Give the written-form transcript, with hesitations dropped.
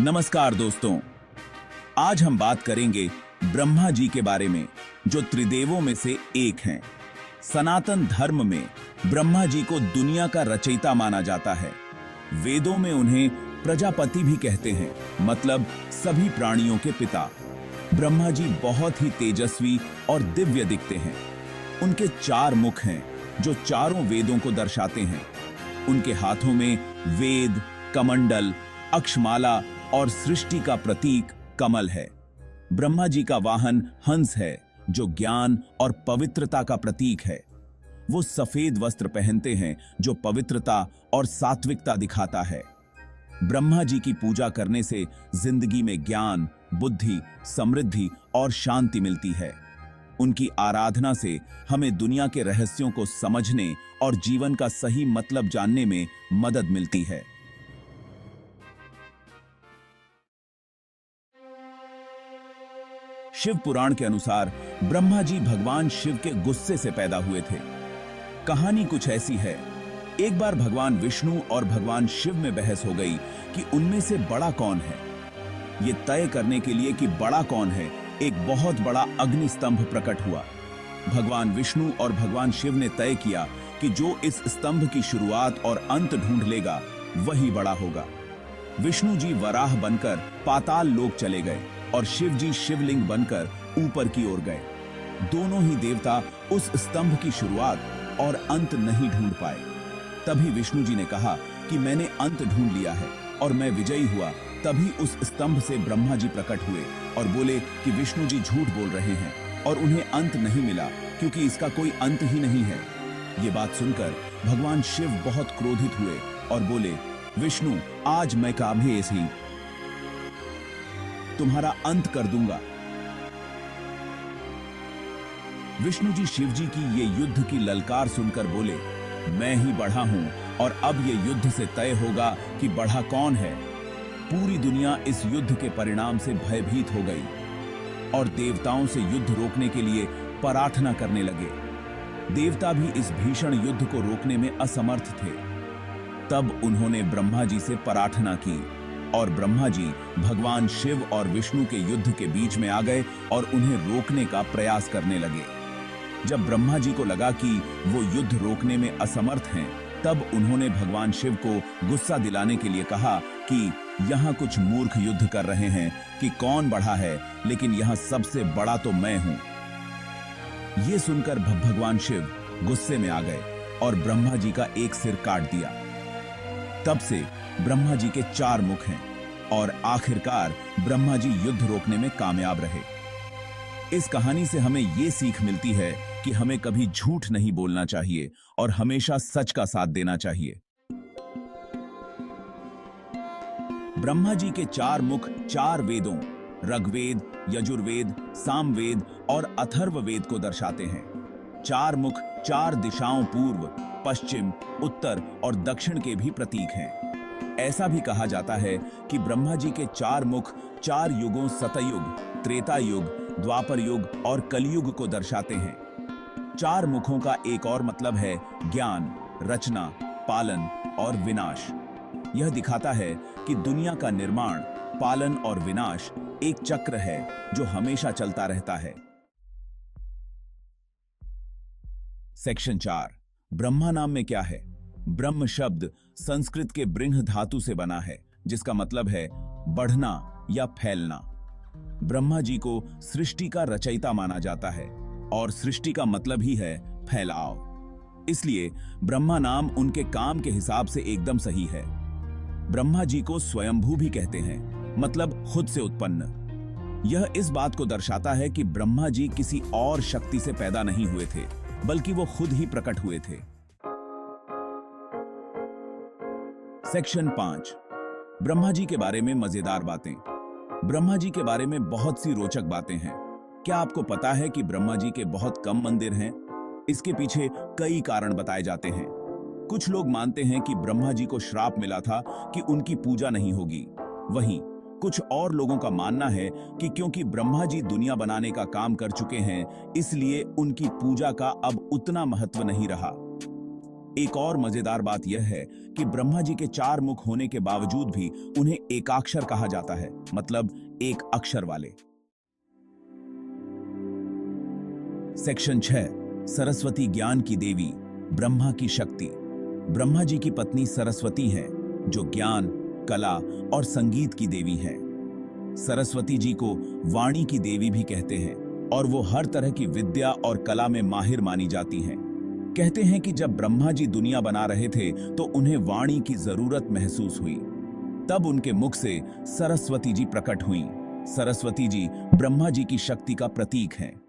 नमस्कार दोस्तों, आज हम बात करेंगे ब्रह्मा जी के बारे में, जो त्रिदेवों में से एक हैं। सनातन धर्म में ब्रह्मा जी को दुनिया का रचयिता माना जाता है। वेदों में उन्हें प्रजापति भी कहते हैं, मतलब सभी प्राणियों के पिता। ब्रह्मा जी बहुत ही तेजस्वी और दिव्य दिखते हैं। उनके 4 मुख हैं, जो चारों वेदों को दर्शाते हैं। उनके हाथों में वेद, कमंडल, अक्षमाला और सृष्टि का प्रतीक कमल है। ब्रह्मा जी का वाहन हंस है, जो ज्ञान और पवित्रता का प्रतीक है। वो सफेद वस्त्र पहनते हैं, जो पवित्रता और सात्विकता दिखाता है। ब्रह्मा जी की पूजा करने से जिंदगी में ज्ञान, बुद्धि, समृद्धि और शांति मिलती है। उनकी आराधना से हमें दुनिया के रहस्यों को समझने और जीवन का सही मतलब जानने में मदद मिलती है। शिव पुराण के अनुसार ब्रह्मा जी भगवान शिव के गुस्से से पैदा हुए थे। कहानी कुछ ऐसी है। एक बार भगवान विष्णु और भगवान शिव में बहस हो गई कि उनमें से बड़ा कौन है। ये तय करने के लिए कि बड़ा कौन है, एक बहुत बड़ा अग्नि स्तंभ प्रकट हुआ। भगवान विष्णु और भगवान शिव ने तय किया कि जो इस स्तंभ की शुरुआत और अंत ढूंढ लेगा वही बड़ा होगा। विष्णु जी वराह बनकर पाताल लोक चले गए और शिव जी शिवलिंग बनकर ऊपर की ओर गए। दोनों ही देवता उस स्तंभ की शुरुआत और अंत नहीं ढूंढ पाए। तभी विष्णु जी ने कहा कि मैंने अंत ढूंढ लिया है और मैं विजयी हुआ। तभी उस स्तंभ से ब्रह्मा जी प्रकट हुए और बोले कि विष्णु जी झूठ बोल रहे हैं और उन्हें अंत नहीं मिला, क्योंकि इसका कोई अंत ही नहीं है। ये बात सुनकर भगवान शिव बहुत क्रोधित हुए और बोले, विष्णु, आज मैं काभे ही तुम्हारा अंत कर दूंगा। विष्णु जी शिव जी की ये युद्ध की ललकार सुनकर बोले, मैं ही बढ़ा हूं और अब ये युद्ध से तय होगा कि बढ़ा कौन है। पूरी दुनिया इस युद्ध के परिणाम से भयभीत हो गई और देवताओं से युद्ध रोकने के लिए प्रार्थना करने लगे। देवता भी इस भीषण युद्ध को रोकने में असमर्थ थे। तब उन्होंने ब्रह्मा जी से प्रार्थना की और ब्रह्मा जी भगवान शिव और विष्णु के युद्ध के बीच में आ गए और उन्हें रोकने का प्रयास करने लगे। जब ब्रह्मा जी को लगा कि वो युद्ध रोकने में असमर्थ हैं, तब उन्होंने भगवान शिव को गुस्सा दिलाने के लिए कहा कि यहाँ कुछ मूर्ख युद्ध कर रहे हैं कि कौन बड़ा है, लेकिन यहाँ सबसे बड़ा तो मैं हूं। ये सुनकर भगवान शिव गुस्से में आ गए और ब्रह्मा जी का एक सिर काट दिया। तब से ब्रह्मा जी के 4 मुख हैं और आखिरकार ब्रह्मा जी युद्ध रोकने में कामयाब रहे। इस कहानी से हमें ये सीख मिलती है कि हमें कभी झूठ नहीं बोलना चाहिए और हमेशा सच का साथ देना चाहिए। ब्रह्मा जी के 4 मुख 4 वेदों ऋग्वेद, यजुर्वेद, सामवेद और अथर्ववेद को दर्शाते हैं। 4 मुख 4 दिशाओं पूर्व, पश्चिम, उत्तर और दक्षिण के भी प्रतीक हैं। ऐसा भी कहा जाता है कि ब्रह्मा जी के 4 मुख 4 युगों सतयुग, त्रेता युग, द्वापर युग और कलयुग को दर्शाते हैं। 4 मुखों का एक और मतलब है ज्ञान, रचना, पालन और विनाश। यह दिखाता है कि दुनिया का निर्माण, पालन और विनाश एक चक्र है जो हमेशा चलता रहता है। सेक्शन 4, ब्रह्मा नाम में क्या है? ब्रह्म शब्द संस्कृत के ब्रिंह धातु से बना है, जिसका मतलब है बढ़ना या फैलना। ब्रह्मा जी को सृष्टि का रचयिता माना जाता है और सृष्टि का मतलब ही है फैलाव। इसलिए ब्रह्मा नाम उनके काम के हिसाब से एकदम सही है। ब्रह्मा जी को स्वयंभू भी कहते हैं, मतलब खुद से उत्पन्न। यह इस बात को दर्शाता है कि ब्रह्मा जी किसी और शक्ति से पैदा नहीं हुए थे, बल्कि वो खुद ही प्रकट हुए थे। सेक्शन 5, ब्रह्मा जी के बारे में मजेदार बातें। ब्रह्मा जी के बारे में बहुत सी रोचक बातें हैं। क्या आपको पता है कि ब्रह्मा जी के बहुत कम मंदिर हैं? इसके पीछे कई कारण बताए जाते हैं। कुछ लोग मानते हैं कि ब्रह्मा जी को श्राप मिला था कि उनकी पूजा नहीं होगी। वहीं कुछ और लोगों का मानना है कि क्योंकि ब्रह्मा जी दुनिया बनाने का काम कर चुके हैं, इसलिए उनकी पूजा का अब उतना महत्व नहीं रहा। एक और मजेदार बात यह है कि ब्रह्मा जी के 4 मुख होने के बावजूद भी उन्हें एकाक्षर कहा जाता है, मतलब एक अक्षर वाले। सेक्शन 6, सरस्वती ज्ञान की देवी, ब्रह्मा की शक्ति। ब्रह्मा जी की पत्नी सरस्वती हैं, जो ज्ञान, कला और संगीत की देवी हैं। सरस्वती जी को वाणी की देवी भी कहते हैं और वो हर तरह की विद्या और कला में माहिर मानी जाती हैं। कहते हैं कि जब ब्रह्मा जी दुनिया बना रहे थे तो उन्हें वाणी की जरूरत महसूस हुई। तब उनके मुख से सरस्वती जी प्रकट हुईं। सरस्वती जी ब्रह्मा जी की शक्ति का प्रतीक हैं।